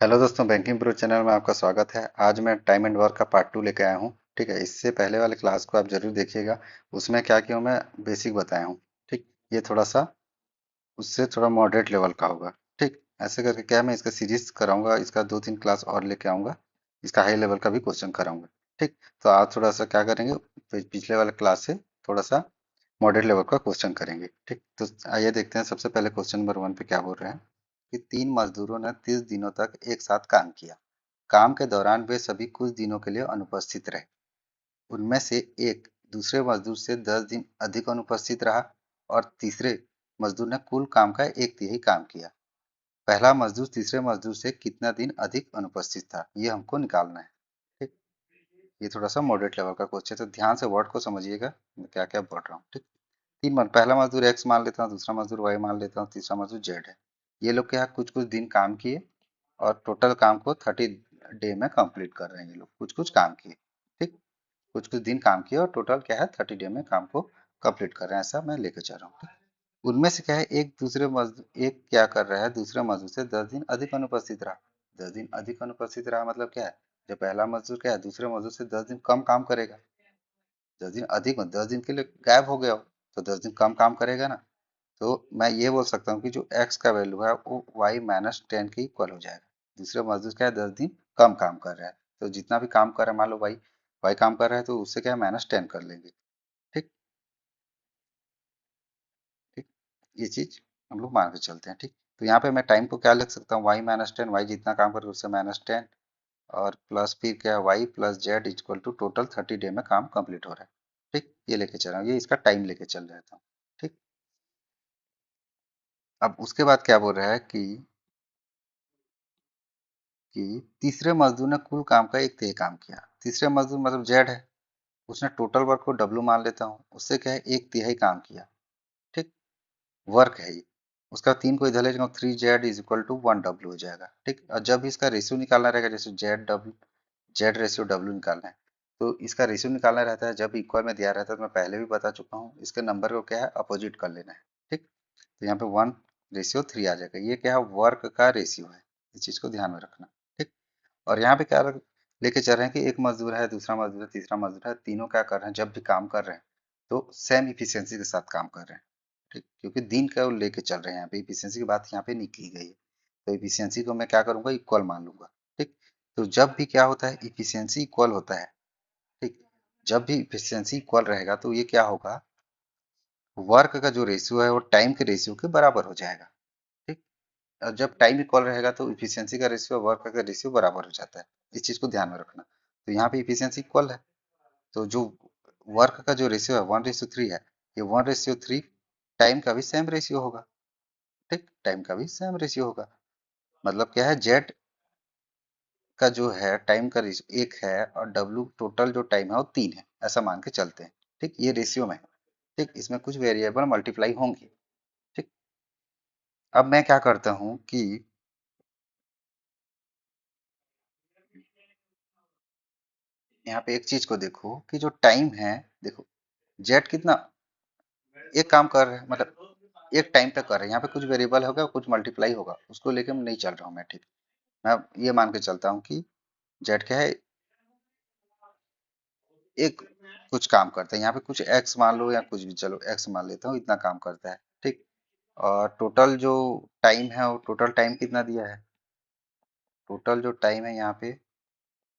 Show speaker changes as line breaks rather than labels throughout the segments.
Hello दोस्तों, banking pro channel में आपका स्वागत है। आज मैं टाइम एंड वर्क का पार्ट 2 लेके आया हूँ। ठीक है, इससे पहले वाले क्लास को आप जरूर देखिएगा। उसमें क्या किया हूँ, मैं बेसिक बताया हूँ। ठीक, ये थोड़ा सा उससे थोड़ा मॉडरेट लेवल का होगा। ठीक, ऐसे करके क्या है, मैं इसका सीरीज कराऊंगा, इसका 2-3 क्लास और लेके आऊंगा। इसका हाई लेवल का भी क्वेश्चन कराऊंगा। ठीक, तो आज थोड़ा सा क्या करेंगे, पिछले वाले क्लास से थोड़ा सा मॉडरेट लेवल का क्वेश्चन करेंगे। ठीक, तो आइए देखते हैं। सबसे पहले क्वेश्चन नंबर 1 पे क्या बोल रहे हैं कि 3 मजदूरों ने 30 दिनों तक एक साथ काम किया। काम के दौरान वे सभी कुछ दिनों के लिए अनुपस्थित रहे। उनमें से एक दूसरे मजदूर से 10 दिन अधिक अनुपस्थित रहा और तीसरे मजदूर ने कुल काम का एक तिहाई काम किया। पहला मजदूर तीसरे मजदूर से कितना दिन अधिक अनुपस्थित था, ये हमको निकालना है। ठीक, ये थोड़ा सा मॉडरेट लेवल का क्वेश्चन है, तो ध्यान से वर्ड को समझिएगा मैं क्या क्या बोल रहा हूँ। ठीक, पहला मजदूर एक्स मान लेता हूँ, दूसरा मजदूर वाई मान लेता हूँ, तीसरा मजदूर जेड है। ये लोग क्या है, कुछ कुछ दिन काम किए और टोटल काम को 30 डे में कंप्लीट कर रहे हैं। ये लोग कुछ कुछ काम किए। ठीक, कुछ कुछ दिन काम किए और टोटल क्या है, 30 डे में काम को कंप्लीट कर रहे हैं, ऐसा मैं लेके चल रहा हूँ। ठीक? उनमें से क्या है, एक क्या कर रहा है, दूसरे मजदूर से 10 दिन अधिक अनुपस्थित रहा। 10 दिन अधिक अनुपस्थित रहा मतलब क्या है, जो पहला मजदूर क्या है, दूसरे मजदूर से 10 दिन कम काम करेगा। 10 दिन अधिक, 10 दिन के लिए गायब हो गया हो, तो 10 दिन कम काम करेगा ना। तो मैं ये बोल सकता हूँ कि जो x का वैल्यू है वो y-10 के इक्वल हो जाएगा। दूसरे मजदूर क्या है, 10 दिन कम काम कर रहा है, तो जितना भी काम कर रहा है, मान लो y काम कर रहा है, तो उससे क्या है, -10 कर लेंगे। ठीक, ठीक, ये चीज हम लोग मान के चलते हैं। ठीक, तो यहाँ पे मैं टाइम को क्या लिख सकता हूँ, y-10, y जितना काम करे उससे -10, और प्लस फिर क्या है, y plus Z equal to total 30 day में काम कंप्लीट हो रहा है। ठीक, ये लेके चल रहा हूँ, ये इसका टाइम लेके चल रहा था। ठीक, अब उसके बाद क्या बोल रहा है कि तीसरे मजदूर ने कुल काम का एक तिहाई काम किया। तीसरे मजदूर मतलब जेड है, उसने टोटल वर्क को डब्ल्यू मान लेता हूँ, उससे क्या है, एक तिहाई काम किया। ठीक, वर्क है ये, उसका 3 को इधर ले जाऊंगा, 3z is equal to 1w हो जाएगा। ठीक, और जब इसका रेशियो निकालना रहेगा, जैसे जेड रेशियो डब्ल्यू निकालना है, तो इसका रेशियो निकालना रहता है जब इक्वल में दिया रहता है, तो मैं पहले भी बता चुका हूँ, इसके नंबर को क्या है, अपोजिट कर लेना है। ठीक, तो यहाँ पे 1:3 आ जाएगा। ये क्या है, वर्क का रेशियो है, इस चीज को ध्यान में रखना। ठीक, और यहाँ पे क्या लेके चल रहे हैं कि एक मजदूर है, दूसरा मजदूर है, तीसरा मजदूर है, तीनों क्या कर रहे हैं, जब भी काम कर रहे हैं तो सेम इफिशियंसी के साथ काम कर रहे हैं। ठीक, क्योंकि दिन का लेके चल रहे हैं, यहाँ पे इफिशियंसी की बात यहाँ पे नहीं की गई है, तो इफिशियंसी को मैं क्या करूंगा, इक्वल मान लूंगा। ठीक, तो जब भी क्या होता है, इफिशियंसी इक्वल होता है। ठीक, जब भी इफिशियंसी इक्वल रहेगा तो ये क्या होगा, वर्क का जो रेशियो है वो टाइम के रेशियो के बराबर हो जाएगा। ठीक, और जब टाइम इक्वल रहेगा तो इफिशियंसी का रेशियो वर्क का रेशियो बराबर हो जाता है। इस चीज को ध्यान में रखना। तो यहाँ पे इफिशियंसी इक्वल है, तो जो वर्क का जो रेशियो है 1:3 है, ये 1:3 टाइम का भी सेम रेशियो होगा। ठीक, टाइम का भी सेम रेशियो होगा, मतलब क्या है, जेड का जो है टाइम का रेशियो 1 है और डब्ल्यू टोटल जो टाइम है वो 3 है, ऐसा मान के चलते हैं। ठीक, ये रेशियो में है। ठीक, इसमें कुछ वेरिएबल मल्टीप्लाई होंगे। ठीक, अब मैं क्या करता हूँ कि यहाँ पे एक चीज को देखो कि जो टाइम है, देखो जेड कितना एक काम कर रहे हैं, मतलब एक टाइम पे कर रहे हैं, यहाँ पे कुछ वेरिएबल होगा, कुछ मल्टीप्लाई होगा, उसको लेके मैं नहीं चल रहा हूँ मैं। ठीक, मैं ये मान के चलता हूँ कि जेड क्या है, एक कुछ काम करता है, यहाँ पे कुछ एक्स मान लो या कुछ भी, चलो एक्स मान लेता हूँ, इतना काम करता है। ठीक, और टोटल जो टाइम है वो टोटल टाइम कितना दिया है, टोटल जो टाइम है यहाँ पे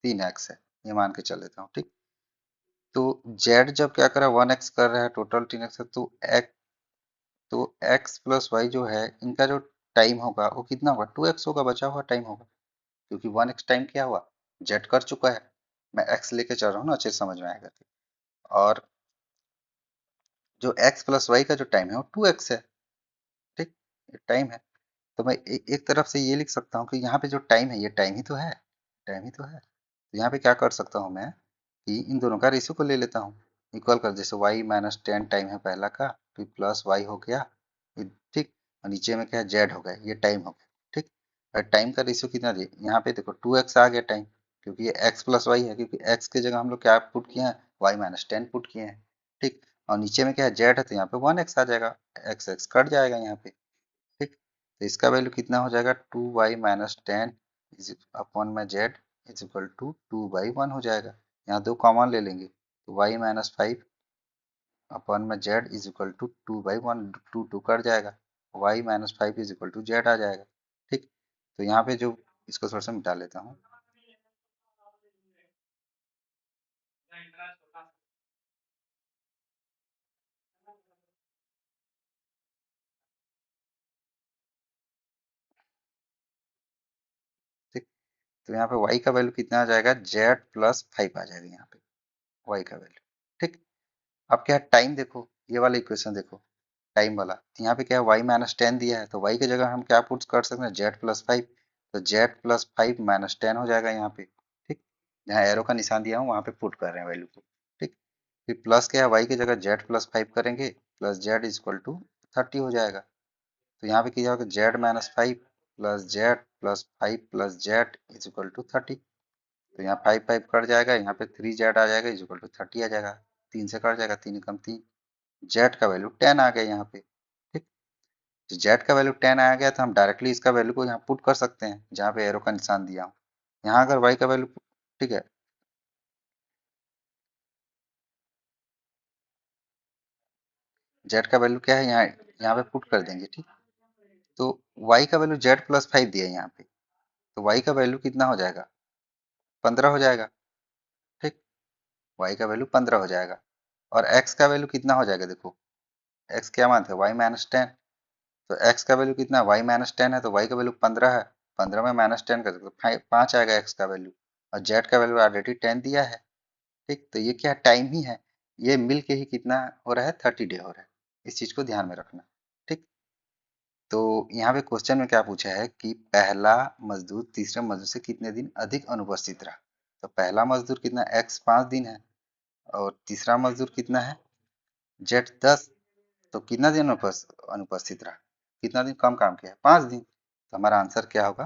3x है, ये मान के चल लेता हूँ। ठीक, तो जेड जब क्या कर रहा है, 1x कर रहा है, टोटल 3x है, तो x प्लस वाई जो है, इनका जो टाइम होगा वो कितना होगा, 2x होगा, बचा हुआ टाइम होगा, क्योंकि 1x टाइम क्या हुआ, जेड कर चुका है। मैं x लेके चल रहा हूँ ना, अच्छे से समझ में आएगा। और जो x प्लस वाई का जो टाइम है वो 2x है। ठीक, ये टाइम है, तो मैं एक तरफ से ये लिख सकता हूँ कि यहाँ पे जो टाइम है, ये टाइम ही तो है, टाइम ही तो है। तो यहाँ पे क्या कर सकता हूँ मैं कि इन दोनों का रेशियो को ले लेता हूँ, इक्वल कर, जैसे y-10 टाइम है पहला का, फिर प्लस वाई हो गया, ठीक, और नीचे में क्या है, जेड हो गया, ये टाइम हो गया। ठीक, और टाइम का रेशियो कितना दिए, यहाँ पे देखो 2x आ गया टाइम, क्योंकि ये x प्लस वाई है, क्योंकि x की जगह हम लोग क्या पुट किए हैं, y-10 पुट किए हैं। ठीक, और नीचे में क्या है, जेड है, तो यहाँ पे 1x आ जाएगा, x कट जाएगा यहाँ पे। ठीक, तो इसका वैल्यू कितना हो जाएगा, 2y-10 इज अपॉन में जेड इज इक्वल टू 2/1 हो जाएगा। यहाँ 2 कॉमन ले लेंगे तो y-5 अपॉन में Z is equal to 2/1, 2 cut जाएगा, y-5 is equal to Z आ जाएगा। ठीक, तो यहाँ पे जो इसको थोड़ा सा मिटा लेता हूँ। ठीक, तो यहाँ पे y का वैल्यू कितना आ जाएगा, z+5 आ जाएगा यहाँ पे y का वैल्यू। ठीक, अब क्या है, टाइम देखो, ये वाला इक्वेशन देखो, टाइम वाला, तो यहाँ पे क्या है, y-10 दिया है तो y की जगह हम क्या पुट कर सकते हैं, z+5, तो z+5 -10 हो जाएगा यहाँ पे। ठीक, जहाँ एरो का निशान दिया हूँ वहाँ पे पुट कर रहे हैं वैल्यू को। ठीक, फिर प्लस क्या है, y की जगह z+5 करेंगे, plus z is equal to 30 हो जाएगा। तो यहाँ पे क्या होगा, z-5 plus Z plus 5 plus Z is equal to 30। तो यहाँ 5 5 कट जाएगा, यहाँ पे 3z आ जाएगा इज इक्वल टू 30 आ जाएगा, 3 से कट जाएगा, 3 कम 3, जेड का वैल्यू 10 आ गया यहाँ पे। ठीक, तो जेड का वैल्यू 10 आ गया तो हम डायरेक्टली इसका वैल्यू को यहाँ पुट कर सकते हैं जहाँ पे एरो का निशान दिया हूँ। यहाँ अगर वाई का वैल्यू, ठीक है, जेड का वैल्यू क्या है, यहाँ पे पुट कर देंगे। ठीक, तो वाई का वैल्यू z+5 दिया है यहाँ पे, तो वाई का वैल्यू कितना हो जाएगा, 15 हो जाएगा। ठीक, वाई का वैल्यू 15 हो जाएगा। और एक्स का वैल्यू कितना हो जाएगा, देखो एक्स क्या मानते हैं, y-10, तो एक्स का वैल्यू कितना, y-10 है तो y का वैल्यू 15 है, 15 में -10 कर दो, 5 आएगा एक्स का वैल्यू, और जेड का वैल्यू ऑलरेडी 10 दिया है। ठीक, तो ये क्या टाइम ही है, ये मिल के ही कितना हो रहा है, 30 डे हो रहा है, इस चीज को ध्यान में रखना। ठीक, तो यहाँ पे क्वेश्चन में क्या पूछा है कि पहला मजदूर तीसरे मजदूर से कितने दिन अधिक अनुपस्थित रहा। तो पहला मजदूर कितना, x 5 दिन है, और तीसरा मजदूर कितना है, z 10, तो कितना दिन अनुपस्थित रहा, कितना दिन कम काम किया है, 5 दिन, तो हमारा आंसर क्या होगा,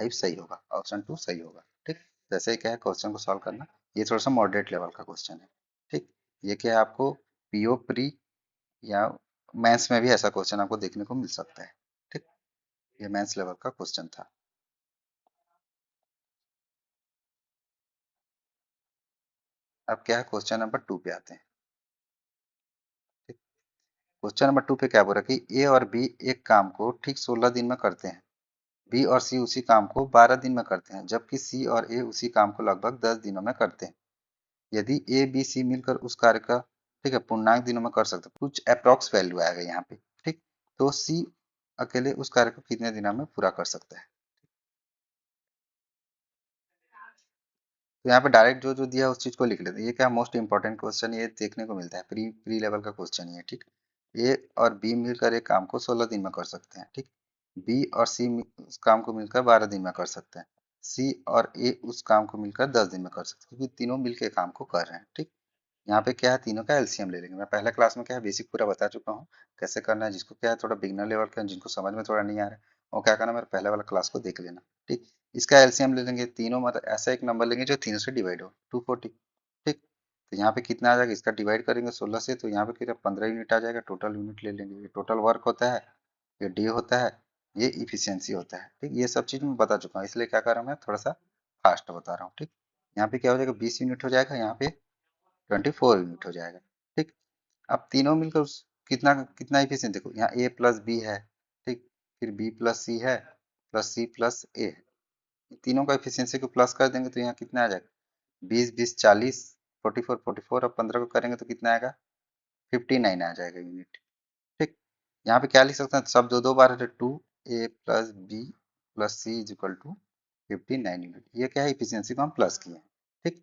5 सही होगा, ऑप्शन 2 सही होगा। ठीक, जैसे ही क्या है क्वेश्चन को सॉल्व करना, ये थोड़ा सा मॉडरेट लेवल का क्वेश्चन है। ठीक, ये क्या है, आपको पीओ प्री या मेंस में भी ऐसा क्वेश्चन आपको देखने को मिल सकता है। ठीक, ये मेंस लेवल का क्वेश्चन था। अब क्या है, क्वेश्चन नंबर 2 पे आते हैं। ठीक, क्वेश्चन नंबर 2 पे क्या बोल रहा है कि ए और बी एक काम को ठीक 16 दिन में करते हैं, बी और सी उसी काम को 12 दिन में करते हैं, जबकि सी और ए उसी काम को लगभग 10 दिनों में करते हैं। यदि ए बी सी मिलकर उस कार्य का, ठीक है, पूर्णांक दिनों में कर सकते हैं, कुछ अप्रोक्स वैल्यू आएगा यहाँ पे। ठीक, तो सी अकेले उस कार्य को कितने दिनों में पूरा कर सकता है। तो यहाँ पे डायरेक्ट जो जो दिया है उस चीज को लिख लेते हैं। ये क्या मोस्ट इंपॉर्टेंट क्वेश्चन, ये देखने को मिलता है, प्री प्री लेवल का क्वेश्चन ये। ठीक, ए और बी मिलकर एक काम को 16 दिन में कर सकते हैं। ठीक, बी और सी उस काम को मिलकर 12 दिन में कर सकते हैं, सी और ए उस काम को मिलकर 10 दिन में कर सकते हैं, क्योंकि तीनों मिलकर काम को कर रहे हैं। ठीक, यहाँ पे क्या है, तीनों का एलसीएम ले लेंगे। मैं पहले क्लास में क्या है बेसिक पूरा बता चुका हूँ कैसे करना है, जिसको क्या है थोड़ा बिगनर लेवल का, जिनको समझ में थोड़ा नहीं आ रहा है, वो क्या करना, मेरे पहले वाला क्लास को देख लेना। ठीक, इसका एलसीएम ले लेंगे, तीनों मतलब ऐसा एक नंबर लेंगे जो तीनों से डिवाइड हो, 240। ठीक, तो यहाँ पे कितना आ जाएगा, इसका डिवाइड करेंगे 16 से, तो यहाँ पे कितना 15 यूनिट आ जाएगा, टोटल यूनिट ले लेंगे। ये टोटल वर्क होता है, ये डे होता है, ये इफिशियंसी होता है। ठीक, ये सब चीज मैं बता चुका हूँ, इसलिए क्या कर रहा हूँ मैं थोड़ा सा फास्ट बता रहा हूँ। ठीक, यहाँ पे क्या हो जाएगा, 20 यूनिट हो जाएगा, यहाँ पे 24 यूनिट हो जाएगा। ठीक, अब तीनों मिलकर कितना कितना इफिशियंट देखो, यहाँ ए प्लस बी है, ठीक, फिर बी प्लस सी है, प्लस सी प्लस ए है, तीनों का इफिशियंसी को प्लस कर देंगे तो यहाँ कितना आ जाएगा, 20 20 40, 44 44, अब 15 को करेंगे तो कितना आएगा, 59 आ जाएगा यूनिट। ठीक, यहाँ पे क्या लिख सकते हैं, सब दो दो बार है, 2 a plus b plus c is equal to 59 unit, ये क्या है, इफिशियंसी को हम प्लस किए हैं। ठीक,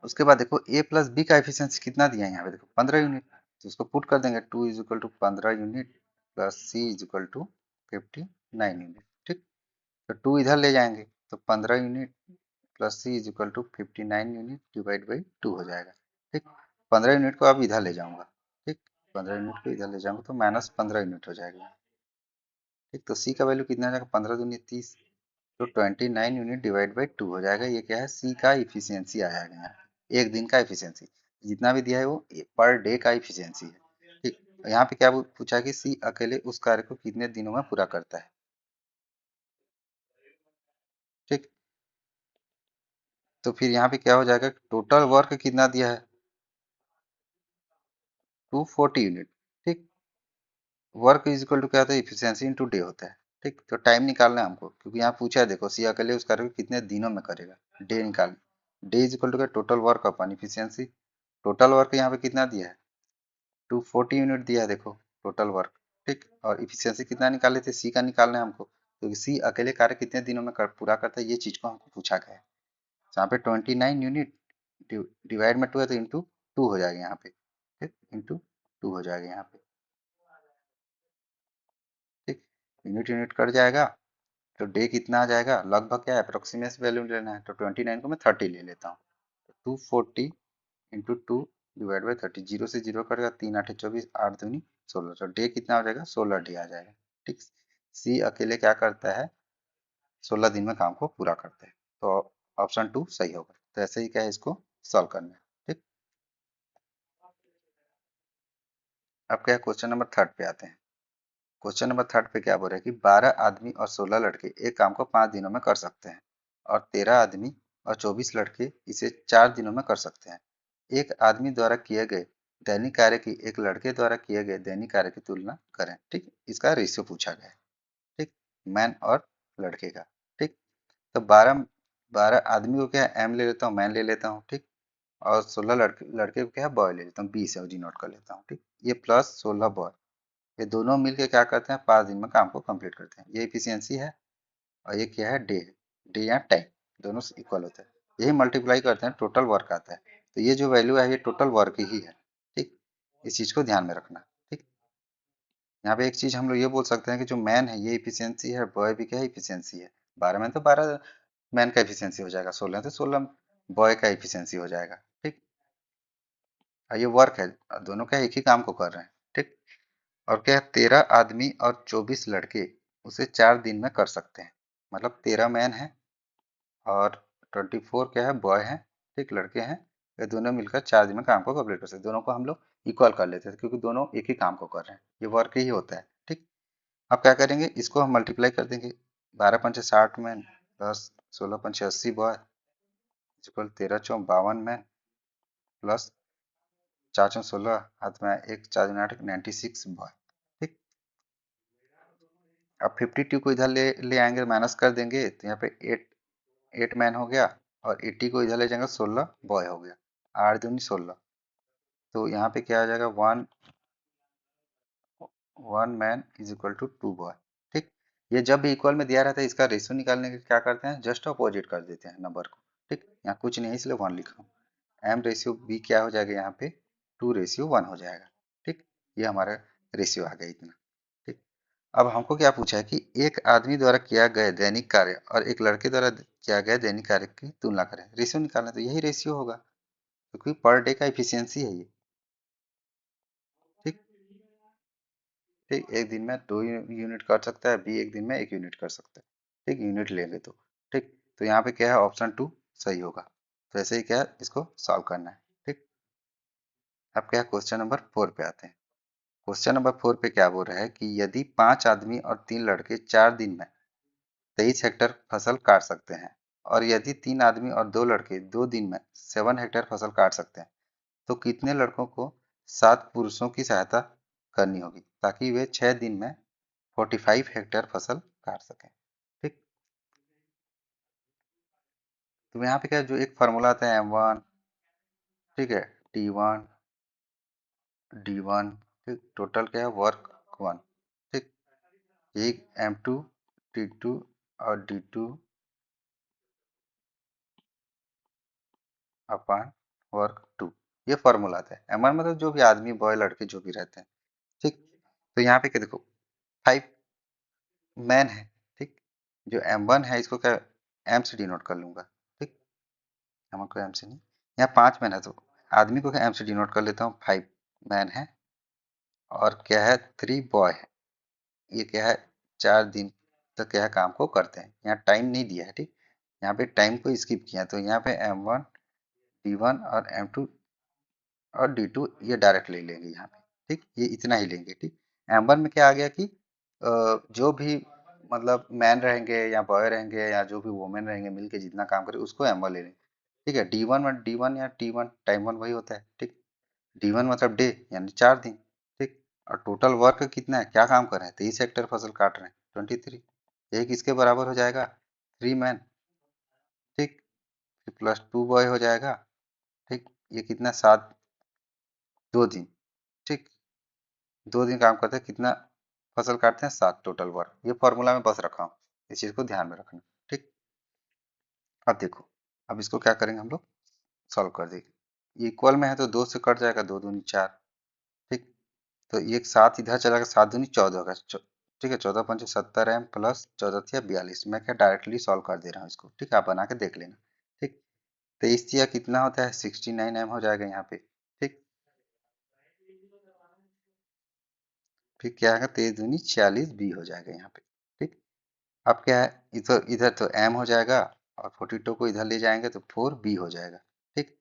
उसके बाद देखो ए प्लस बी का एफिशिएंसी कितना दिया है, यहाँ पे देखो 15 यूनिट, तो उसको पुट कर देंगे, 2 is equal to 15 unit plus C is equal to 59 unit. ठीक, तो 2 इधर ले जाएंगे तो 15 unit plus C is equal to 59 unit divide by 2 हो जाएगा। ठीक, 15 यूनिट को अब इधर ले जाऊंगा। ठीक, 15 यूनिट को इधर ले जाऊंगा तो -15 यूनिट हो जाएगा। ठीक, तो सी का वैल्यू कितना आ जाएगा, 15 दूनी 30, तो 29 यूनिट डिवाइड बाई 2 हो जाएगा। ये क्या है, सी का इफिशियंसी आ जाएगा यहाँ पे, एक दिन का इफिशियंसी, जितना भी दिया है वो पर डे का इफिशियंसी है। ठीक, यहाँ पे क्या पूछा है कि सी अकेले उस कार्य को कितने दिनों में पूरा करता है। तो फिर यहाँ पे क्या हो जाएगा, टोटल वर्क कितना दिया है, 240 यूनिट। ठीक, वर्क इज इक्वल टू क्या होता है, इफिशियंसी इनटू डे होता है। ठीक, तो टाइम निकालना है हमको, क्योंकि यहाँ पूछा है, देखो सी अकेले उस कार्य को कितने दिनों में करेगा, डे निकाल। डे इज इक्वल टू क्या, टोटल वर्क अपन इफिशियंसी। टोटल वर्क यहाँ पे कितना दिया है, 240 यूनिट दिया है, देखो टोटल वर्क। ठीक, और इफिशियंसी कितना निकाले थे, सी का निकालना है हमको, क्योंकि सी अकेले कार्य कितने दिनों में पूरा करता है, ये चीज को हमको पूछा गया है। तो यहाँ पे 29 यूनिट डिवाइड में 2 है, तो इंटू 2 हो जाएगा यहाँ पे। ठीक, इंटू 2 हो जाएगा यहाँ पे। ठीक, यूनिट यूनिट कट जाएगा, तो डे कितना आ जाएगा, लगभग क्या है, अप्रोक्सीमेट वैल्यू लेना है, तो 29 को मैं 30 ले लेता हूँ। 240 इंटू 2 डिवाइड बाई 30, जीरो से जीरो कटेगा, 3 8 24, 8 दूनी 16, तो डे कितना हो जाएगा, 16 डे आ जाएगा। ठीक, सी अकेले क्या करता है, 16 दिन में काम को पूरा करता है। तो ऑप्शन 2 सही होगा। तो ऐसे ही क्या है, इसको सॉल्व करना है। ठीक, अब क्या है, क्वेश्चन नंबर थर्ड पे आते हैं। क्वेश्चन नंबर थर्ड पे क्या बोल रहा है कि 12 आदमी और 16 लड़के एक काम को 5 दिनों में कर सकते हैं, और 13 आदमी और 24 लड़के इसे 4 दिनों में कर सकते हैं। एक आदमी द्वारा किए गए दैनिक कार्य की एक लड़के द्वारा किए गए दैनिक कार्य की तुलना करें। ठीक, इसका रेशियो पूछा गया है। ठीक, मैन और लड़के का। ठीक, तो 12 आदमी को क्या है, एम ले लेता हूँ, मैन ले लेता हूँ। ठीक, और 16 लड़के लड़के को क्या है, बॉय ले लेता हूँ, बी से डिनोट कर लेता हूँ। ठीक, ये प्लस 16 बॉय, ये दोनों मिलके क्या करते हैं, 5 दिन में काम को कंप्लीट करते हैं। ये इफिशियंसी है, और ये क्या है, डे है। डे या टाइम दोनों इक्वल होता है, यही मल्टीप्लाई करते हैं, टोटल वर्क आता है। तो ये जो वैल्यू है, ये टोटल वर्क ही है। ठीक, इस चीज को ध्यान में रखना। ठीक, यहाँ पे एक चीज हम लोग ये बोल सकते हैं कि जो मैन है ये इफिशियंसी है, बॉय भी क्या है, इफिशियंसी है। 12 मैन तो 12 मैन का इफिशियंसी हो जाएगा, 16 तो 16 बॉय का इफिशियंसी हो जाएगा। ठीक, और ये वर्क है, और दोनों क्या एक ही काम को कर रहे हैं। ठीक, और क्या है, 13 आदमी और 24 लड़के उसे 4 दिन में कर सकते हैं। मतलब 13 मैन है और 24 क्या है, बॉय है। ठीक, लड़के हैं। ये दोनों मिलकर 4 दिन में काम को कंप्लीट कर सकते हैं। दोनों को हम लोग इक्वल कर लेते हैं, क्योंकि दोनों एक ही काम को कर रहे हैं, ये वर्क ही होता है। ठीक, अब क्या करेंगे, इसको हम मल्टीप्लाई कर देंगे। 12 पंचे 60 मैन प्लस 16 पंचे 80 बॉय इक्वल 13 चौक 52 मैन प्लस 4 चौक 16, हाथ में एक 4 दूनी 8, 96 बॉय। ठीक, अब 52 को इधर ले आएंगे, माइनस कर देंगे, तो यहाँ पे 8 मैन हो गया, और 80 को इधर ले जाएंगे, 16 बॉय हो गया। 8 दूनी 16, तो यहाँ पे क्या आ जाएगा, one man is equal to 2 boy. ठीक, ये जब भी इक्वल में दिया रहता है, इसका रेशियो निकालने के क्या करते हैं, जस्ट अपोजिट कर देते हैं नंबर को। ठीक, यहाँ कुछ नहीं है, इसलिए 1 लिखा हूँ। एम रेशियो बी क्या हो जाएगा, यहाँ पे 2:1 हो जाएगा। ठीक, ये हमारा रेशियो आ गया इतना। ठीक, अब हमको क्या पूछा है कि एक आदमी द्वारा किया गया दैनिक कार्य और एक लड़के द्वारा किया गया दैनिक कार्य की तुलना करें। रेशियो निकालना, तो यही रेशियो होगा, क्योंकि पर डे का इफिशियंसी है ये। ठीक, ठीक, एक दिन में 2 यूनिट कर सकता है, बी एक दिन में 1 यूनिट कर सकता है। ठीक, यूनिट लेंगे तो। ठीक, तो यहाँ पे क्या है, ऑप्शन 2 सही होगा। तो ऐसे ही क्या है, इसको सॉल्व करना है। ठीक, अब क्या है, क्वेश्चन नंबर 4 पे आते हैं। क्वेश्चन नंबर 4 पे क्या बोल रहा है कि यदि 5 आदमी और 3 लड़के 4 दिन में 23 हेक्टेयर फसल काट सकते हैं, और यदि 3 आदमी और 2 लड़के 2 दिन में 7 हेक्टेयर फसल काट सकते हैं, तो कितने लड़कों को 7 पुरुषों की सहायता करनी होगी, ताकि वे 6 दिन में 45 हेक्टेयर फसल काट सकें। ठीक, तो यहाँ पे क्या है, जो एक फार्मूला आता है M1, ठीक है, T1 D1, ठीक, टोटल क्या है, वर्क 1। ठीक, एक M2 T2 और D2 अपान वर्क 2, ये फॉर्मूला आता है। एम वन मतलब जो भी आदमी, बॉय, लड़के जो भी रहते हैं। ठीक, तो यहाँ पे क्या देखो, 5 मैन है। ठीक, जो M1 है, इसको क्या एम से डिनोट कर लूंगा। ठीक, एम को एम से नहीं, यहाँ 5 मैन है, तो आदमी को क्या एम से डिनोट कर लेता हूँ, 5 मैन है, और क्या है, 3 बॉय है। ये क्या है, 4 दिन तक क्या है, काम को करते हैं। यहाँ टाइम नहीं दिया है। ठीक, यहाँ पे टाइम को स्किप किया, तो यहाँ पे M1 D1 और M2 और D2 ये डायरेक्ट ले लेंगे यहाँ पे। ठीक, ये इतना ही लेंगे। ठीक, M1 में क्या आ गया कि जो भी मतलब मैन रहेंगे या बॉय रहेंगे या जो भी वुमेन रहेंगे मिलके जितना काम करे, उसको M1 ले लेंगे। ठीक है, डी वन या टी वन, टाइम वन वही होता है। ठीक, डी वन मतलब डे यानी 4 दिन। ठीक, और टोटल वर्क कितना है, क्या काम कर रहे हैं, 23 हेक्टेयर फसल काट रहे हैं, 23। ये किसके बराबर हो जाएगा, 3 मैन। ठीक, प्लस 2 बॉय हो जाएगा। ठीक, ये कितना, 2 दिन। ठीक, 2 दिन काम करते हैं, कितना फसल काटते हैं, 7 टोटल वर्क। ये फॉर्मूला में बस रखा हूँ, इस चीज को ध्यान में रखना। ठीक, अब देखो, अब इसको क्या करेंगे हम लोग, सॉल्व कर देंगे। इक्वल में है तो 2 से कट जाएगा, 2 दूनी 4। ठीक, तो ये 7 इधर चला गया, 7 दूनी 14 होगा। ठीक है, 14 × 5 = 70 M प्लस 14 × 42। मैं क्या डायरेक्टली सॉल्व कर दे रहा हूँ इसको। ठीक है, आप बना के देख लेना। ठीक, 23 या कितना होता है, 69 M हो जाएगा यहाँ पे। ठीक, फिर क्या है, 23 दूनी 46 B हो जाएगा यहाँ पे। ठीक, अब क्या है, इधर इधर तो M हो जाएगा, और 42 को इधर ले जाएंगे तो 4B हो जाएगा। ठीक,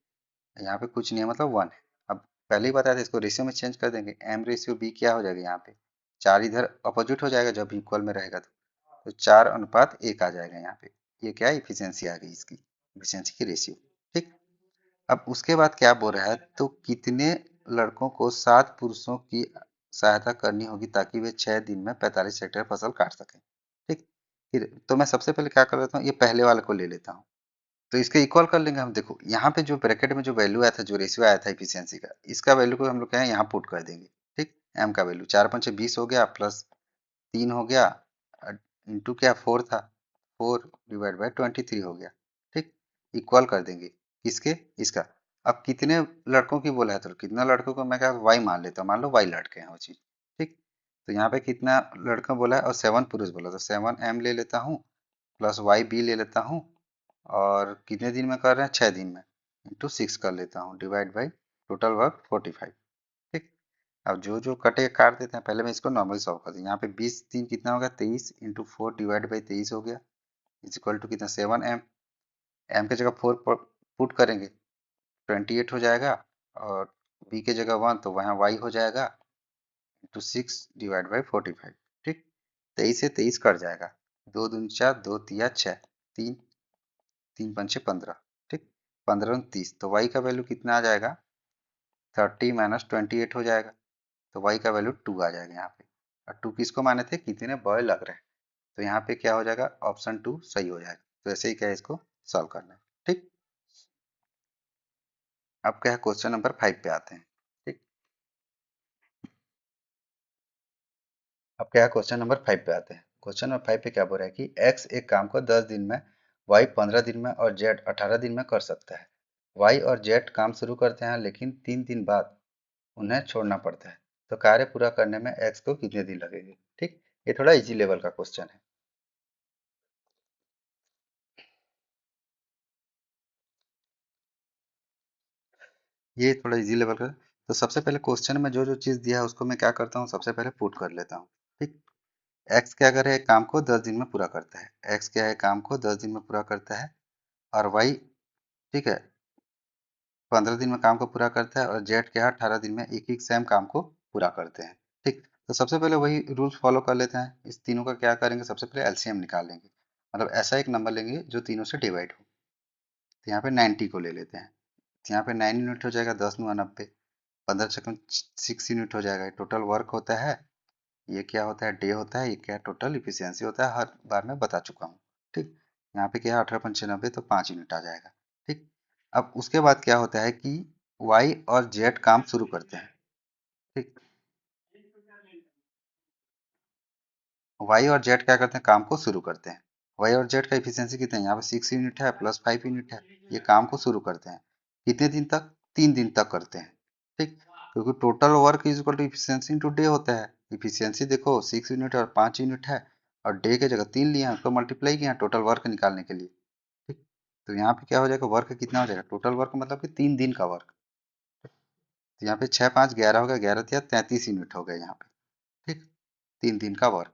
यहाँ पे कुछ नहीं है, मतलब 1 है। अब पहले ही बताया था, इसको रेशियो में चेंज कर देंगे, M/B क्या हो जाएगा यहाँ पे, 4 इधर अपोजिट हो जाएगा जब इक्वल में रहेगा तो 4:1 आ जाएगा यहाँ पे। ये क्या है, इफिशियंसी आ गई इसकी, इफिशियंसी की रेशियो। ठीक, अब उसके बाद क्या बोल रहा है, तो कितने लड़कों को 7 पुरुषों की सहायता करनी होगी ताकि वे 6 दिन में 45 हेक्टेयर फसल काट सकें। ठीक, फिर तो मैं सबसे पहले क्या कर लेता हूँ, ये पहले वाले को ले लेता हूँ, तो इसके इक्वल कर लेंगे हम। देखो यहाँ पे जो ब्रैकेट में जो वैल्यू आया था, जो रेशियो आया था इफिशियंसी का, इसका वैल्यू को हम लोग क्या है, यहाँ पुट कर देंगे। ठीक, एम का वैल्यू 4×5 = 20 हो गया, प्लस 3 हो गया, इंटू क्या 4 था, 4/23 हो गया। ठीक, इक्वल कर देंगे किसके, इसका। अब कितने लड़कों की बोला है, तो कितना लड़कों को मैं क्या वाई मान लेता हूँ, मान लो वाई लड़के हैं वो चीज। ठीक, तो यहाँ पे कितना लड़का बोला है, और 7 पुरुष बोला, तो 7M ले लेता हूँ, प्लस YB ले लेता हूँ, और कितने दिन में कर रहे हैं, 6 दिन में, इंटू 6 कर लेता हूँ, डिवाइड बाई टोटल वर्क 45। ठीक, अब जो जो कटे काट देते हैं, पहले मैं इसको नॉर्मल सॉल्व कर दूँ। यहाँ पे 20 दिन कितना होगा, 23 इंटू 4 डिवाइड बाई 23 हो गया, इज इक्वल टू कितना, 7M। एम की जगह 4 पुट करेंगे, 28 हो जाएगा, और बी की जगह 1 तो वहाँ वाई हो जाएगा, इंटू 6 डिवाइड बाई 45। ठीक, 23 से 23 कट जाएगा, 2 दूनी 4, 2 तिया 6, 3, 3×5 = 15। ठीक, 15×30, तो वाई का वैल्यू कितना आ जाएगा, 30 - 28 हो जाएगा, तो वाई का वैल्यू 2 आ जाएगा यहाँ पे। और 2 किसको माने थे, कितने बॉय लग रहे हैं, तो यहाँ पे क्या हो जाएगा, ऑप्शन 2 सही हो जाएगा। तो ऐसे ही क्या है, इसको सॉल्व करना है। ठीक, अब क्या है, क्वेश्चन नंबर 5 पे आते हैं। ठीक, अब क्या है, क्वेश्चन नंबर 5 पे आते हैं। क्वेश्चन नंबर 5 पे क्या बोल रहा है कि एक्स एक काम को 10 दिन में, वाई 15 दिन में और जेड 18 दिन में कर सकता है। वाई और जेड काम शुरू करते हैं लेकिन 3 दिन बाद उन्हें छोड़ना पड़ता है, तो कार्य पूरा करने में एक्स को कितने दिन लगेंगे। ठीक, ये थोड़ा इजी लेवल का क्वेश्चन है। ये थोड़ा इजी लेवल का। तो सबसे पहले क्वेश्चन में जो जो चीज दिया है उसको मैं क्या करता हूँ, सबसे पहले पुट कर लेता हूँ। ठीक, एक्स क्या करे, एक काम को 10 दिन में पूरा करता है, एक्स क्या है, काम को 10 दिन में पूरा करता है, और वाई, ठीक है, 15 दिन में काम को पूरा करता है, और जेड क्या है, 18 दिन में, एक एक सेम काम को पूरा करते हैं। ठीक, तो सबसे पहले वही रूल्स फॉलो कर लेते हैं। इस तीनों का क्या करेंगे, सबसे पहले एलसीएम निकाल लेंगे, मतलब ऐसा एक नंबर लेंगे जो तीनों से डिवाइड हो। तो यहाँ पे 90 को ले लेते हैं, तो यहाँ पे 9 यूनिट हो जाएगा, 10×9 = 90, 15 6 यूनिट हो जाएगा। टोटल वर्क होता है, ये क्या होता है, डे होता है, ये क्या टोटल इफिशियंसी होता है, हर बार मैं बता चुका हूँ। ठीक, यहाँ पे क्या है, 18×5 = 90, तो 5 यूनिट आ जाएगा। ठीक, अब उसके बाद क्या होता है कि वाई और जेड काम शुरू करते हैं। ठीक, वाई और जेड क्या करते हैं, काम को शुरू करते हैं। वाई और जेड का इफिशियंसी कितना है, यहाँ पे 6 यूनिट है, प्लस 5 यूनिट है। ये काम को शुरू करते हैं कितने दिन तक, 3 दिन तक करते हैं। ठीक, क्योंकि total work is equal to efficiency into day होता है। इफिशियंसी देखो 6 यूनिट और 5 यूनिट है, और डे के जगह 3 लिए हैं, उसको मल्टीप्लाई किया टोटल वर्क निकालने के लिए। ठीक, तो यहाँ पे क्या हो जाएगा, वर्क कितना हो जाएगा, टोटल वर्क मतलब कि 3 दिन का वर्क। तो यहाँ पे 6×5 = 11 हो गया, 11×3 = 33 यूनिट हो गया यहाँ पे। ठीक, 3 दिन का वर्क।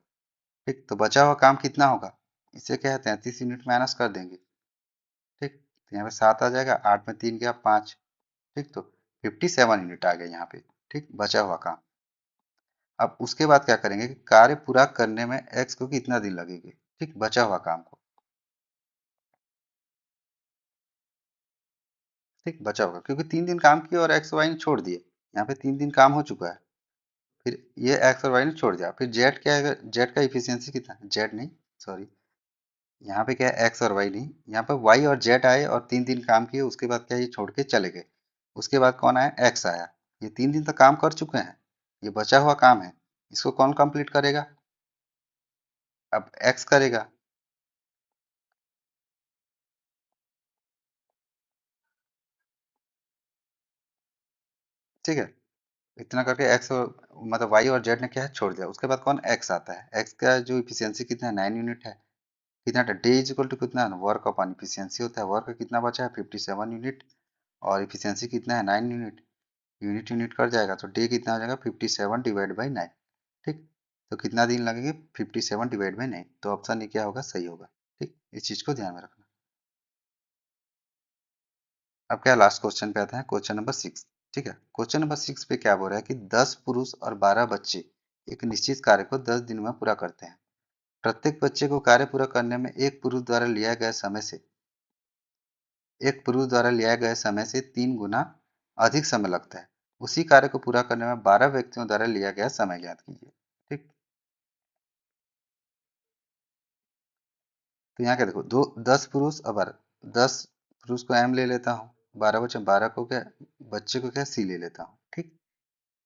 ठीक, तो बचा हुआ काम कितना होगा, इसे क्या है, 33 यूनिट माइनस कर देंगे। ठीक, तो यहाँ पे 7 आ जाएगा, 8 में 3 गया 5। ठीक, तो 57 यूनिट आ गया यहाँ पे। ठीक, बचा हुआ काम। अब उसके बाद क्या करेंगे कि कार्य पूरा करने में एक्स को कितना दिन लगेंगे, ठीक, बचा हुआ काम को। ठीक बचा होगा क्योंकि 3 दिन काम किया और एक्स वाई ने छोड़ दिए। यहाँ पे 3 दिन काम हो चुका है। फिर ये एक्स और वाई ने छोड़ दिया। फिर जेड क्या है, जेड का इफिशियंसी कितना है, जेड नहीं, सॉरी, यहाँ पे क्या है एक्स और वाई नहीं, यहाँ पे वाई और जेड आए और 3 दिन काम किए, उसके बाद क्या है, ये छोड़ के चले गए। उसके बाद कौन आया, एक्स आया। ये 3 दिन तक काम कर चुके हैं, ये बचा हुआ काम है, इसको कौन कंप्लीट करेगा, अब एक्स करेगा। ठीक है, इतना करके एक्स मतलब वाई और जेड ने क्या है छोड़ दिया। उसके बाद कौन, एक्स आता है। एक्स का जो इफिशियंसी कितना है, 9 यूनिट है। कितना डे इज इक्वल टू कितना, वर्क अपॉन इफिशियंसी होता है। वर्क कितना बचा है, 57 यूनिट, और इफिशियंसी कितना है, 9 यूनिट। यूनिट यूनिट कर जाएगा तो डे कितना हो जाएगा, 57 डिवाइड बाई 9। ठीक, तो कितना दिन लगेंगे, 57 डिवाइड बाई 9। तो ऑप्शन ए क्या होगा, सही होगा। ठीक, इस चीज को ध्यान में रखना। अब क्या लास्ट क्वेश्चन पे आते हैं, क्वेश्चन नंबर 6। ठीक है, क्वेश्चन नंबर 6 पे क्या बोल रहा है कि 10 पुरुष और 12 बच्चे एक निश्चित कार्य को 10 दिन में पूरा करते हैं। प्रत्येक बच्चे को कार्य पूरा करने में एक पुरुष द्वारा लिया गए समय से 3 गुना अधिक समय लगता है। उसी कार्य को पूरा करने में 12 व्यक्तियों द्वारा लिया गया समय ज्ञात कीजिए। ठीक, तो यहाँ क्या देखो, 10 पुरुष और 10 पुरुष को एम ले लेता हूँ, 12 बच्चे, 12 को क्या सी ले लेता हूँ। ठीक,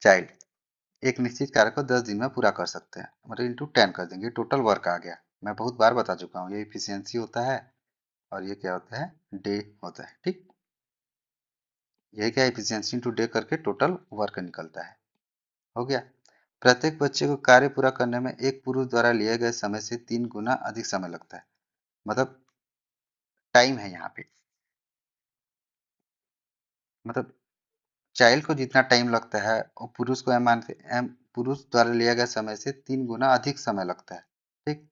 चाइल्ड एक निश्चित कार्य को 10 दिन में पूरा कर सकते हैं, मतलब इंटू 10 कर देंगे, टोटल वर्क आ गया। मैं बहुत बार बता चुका हूँ, ये इफिशियंसी होता है और ये क्या होता है, डे होता है। ठीक, यही क्या, इफिशियंसी इंटू डे करके टोटल वर्क निकलता है। हो गया। प्रत्येक बच्चे को कार्य पूरा करने में एक पुरुष द्वारा लिए गए समय से 3 गुना अधिक समय लगता है। मतलब टाइम है यहाँ पे, मतलब चाइल्ड को जितना टाइम लगता है वो पुरुष को एम मानते, एम पुरुष द्वारा लिया गया समय से 3 गुना अधिक समय लगता है। ठीक,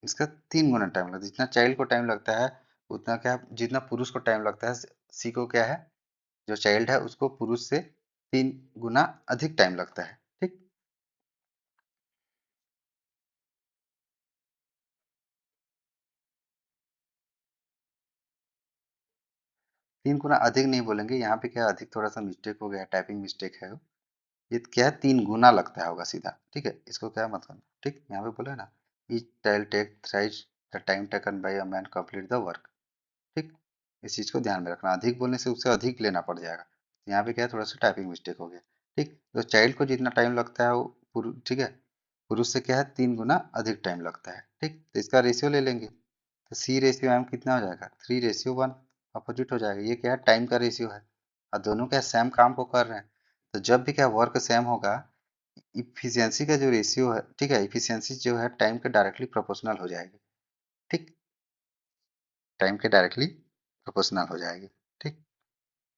इसका 3 गुना टाइम लगता है, जितना चाइल्ड को टाइम लगता है उतना क्या, जितना पुरुष को टाइम लगता है, सी को क्या है, जो चाइल्ड है उसको पुरुष से 3 गुना अधिक टाइम लगता है। ठीक, 3 गुना अधिक नहीं बोलेंगे, यहाँ पे क्या अधिक थोड़ा सा मिस्टेक हो गया, टाइपिंग मिस्टेक है। ये क्या है, 3 गुना लगता है होगा सीधा। ठीक है, इसको क्या मत करना। ठीक, यहाँ पे बोला है ना, each tail take thrice the time taken by a man complete the work. ठीक, इस चीज को ध्यान में रखना, अधिक बोलने से उससे अधिक लेना पड़ जाएगा। तो यहाँ पे क्या है, थोड़ा सा टाइपिंग मिस्टेक हो गया। ठीक, तो चाइल्ड को जितना टाइम लगता है वो ठीक है, पुरुष से क्या है, 3 गुना अधिक टाइम लगता है। ठीक, तो इसका रेशियो ले लेंगे, तो सी रेशियो एम कितना हो जाएगा, 3:1। अपोजिट हो जाएगा, ये क्या है, टाइम का रेशियो है और दोनों क्या सेम काम को कर रहे हैं। तो जब भी क्या वर्क सेम होगा, इफिशियंसी का जो रेशियो है, ठीक है, इफिशियंसी जो है टाइम के डायरेक्टली प्रोपोर्शनल हो जाएगी। ठीक, टाइम के डायरेक्टली प्रोपोर्शनल हो जाएगी। ठीक,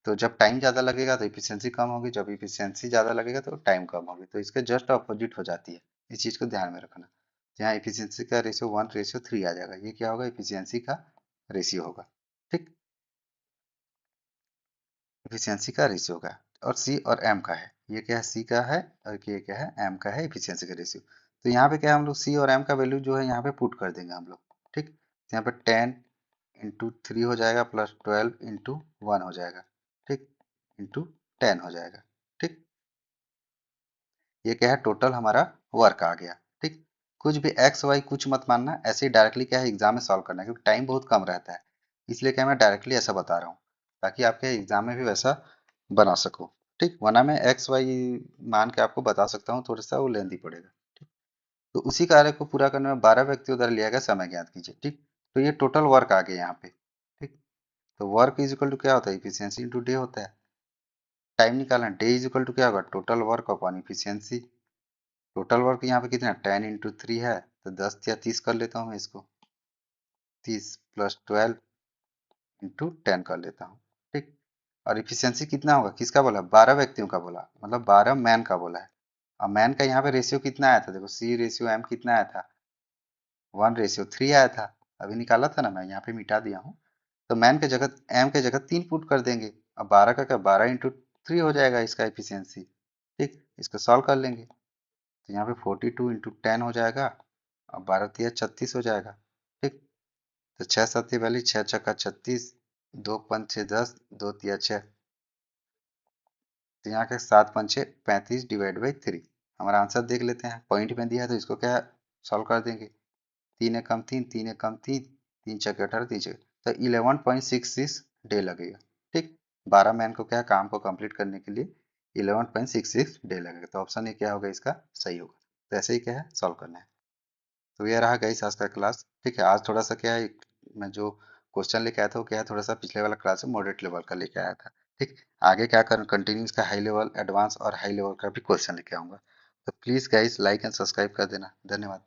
तो जब टाइम ज़्यादा लगेगा तो इफिशियंसी कम होगी, जब इफिशियंसी ज़्यादा लगेगा तो टाइम कम होगी, तो इसके जस्ट अपोजिट हो जाती है। इस चीज़ को ध्यान में रखना। तो यहाँ इफिशियंसी का रेशियो 1:3 आ जाएगा, ये क्या होगा, इफिशियंसी का रेशियो होगा। ठीक, इफिशियंसी का रेशियो होगा। और सी और एम का है, ये क्या है, सी का है और ये क्या है, एम का है, इफिशियंसी का रेशियो। तो यहाँ पे क्या है, हम लोग सी और एम का वैल्यू जो है यहाँ पे पुट कर देंगे हम लोग। ठीक, तो यहाँ पे 10 × 3 हो जाएगा प्लस 12 × 1 हो जाएगा। ठीक, इंटू 10 हो जाएगा। ठीक, ये क्या है, टोटल हमारा वर्क आ गया। ठीक, कुछ भी एक्स वाई कुछ मत मानना, ऐसे ही डायरेक्टली क्या है एग्जाम में सॉल्व करना है, क्योंकि टाइम बहुत कम रहता है, इसलिए क्या मैं डायरेक्टली ऐसा बता रहा हूँ ताकि आपके एग्जाम में भी वैसा बना सको। ठीक, वरना मैं एक्स वाई मान के आपको बता सकता हूँ, थोड़ा सा वो लेंदी पड़ेगा। ठीक, तो उसी कार्य को पूरा करने में 12 व्यक्तियों द्वारा लिया गया समय ज्ञात कीजिए। ठीक, तो ये टोटल वर्क आ गया यहाँ पे। ठीक, तो वर्क इज इक्वल टू क्या होता है, इफिशियंसी इंटू डे होता है। टाइम निकालना, डे इज इक्वल टू क्या होगा, total work upon efficiency. Total work यहाँ पे कितना है, 10 × 3 है, तो 10 या 30 कर लेता हूँ मैं इसको, 30 + 12 × 10 कर लेता हूँ। ठीक, और इफिशियंसी कितना होगा, किसका बोला, 12 व्यक्तियों का बोला, मतलब 12 मैन का बोला है। अब मैन का यहाँ पे रेशियो कितना आया था, देखो सी रेशियो एम कितना आया था, 1:3 आया था। अभी निकाला था ना, मैं यहाँ पे मिटा दिया हूँ। तो मैन के जगह एम के जगह 3 पुट कर देंगे। अब 12 का क्या, 12 × 3 हो जाएगा इसका इफिशियंसी। ठीक, इसको सॉल्व कर लेंगे, तो यहाँ पे 42 × 10 हो जाएगा और 12 × 3 = 36 हो जाएगा। ठीक, तो 6 7 छः 6 छक्का 36, 2 5 6 10, 2 3 6। तो यहाँ के 7 5 6 35 डिवाइड बाई 3। हमारा आंसर देख लेते हैं, पॉइंट में दिया है तो इसको क्या सॉल्व कर देंगे। 3 एकम 3, 3 एकम 3, 3 छक्के 18, 3 छक्के तो 11.66 डे लगेगा। ठीक, 12 मैन को क्या काम को कंप्लीट करने के लिए 11.66 डे लगेगा। तो ऑप्शन ए क्या होगा इसका सही होगा। तो ऐसे ही क्या है सॉल्व करना है। तो ये रहा गाइस आज का क्लास। ठीक है, आज थोड़ा सा क्या है, मैं जो क्वेश्चन लेके आया था वो क्या है थोड़ा सा पिछले वाला क्लास में मॉडरेट लेवल का लेके आया था। ठीक, आगे क्या कर कंटिन्यूस का हाई लेवल एडवांस और हाई लेवल का भी क्वेश्चन लेके आऊंगा। तो please guys like and subscribe कर देना। धन्यवाद।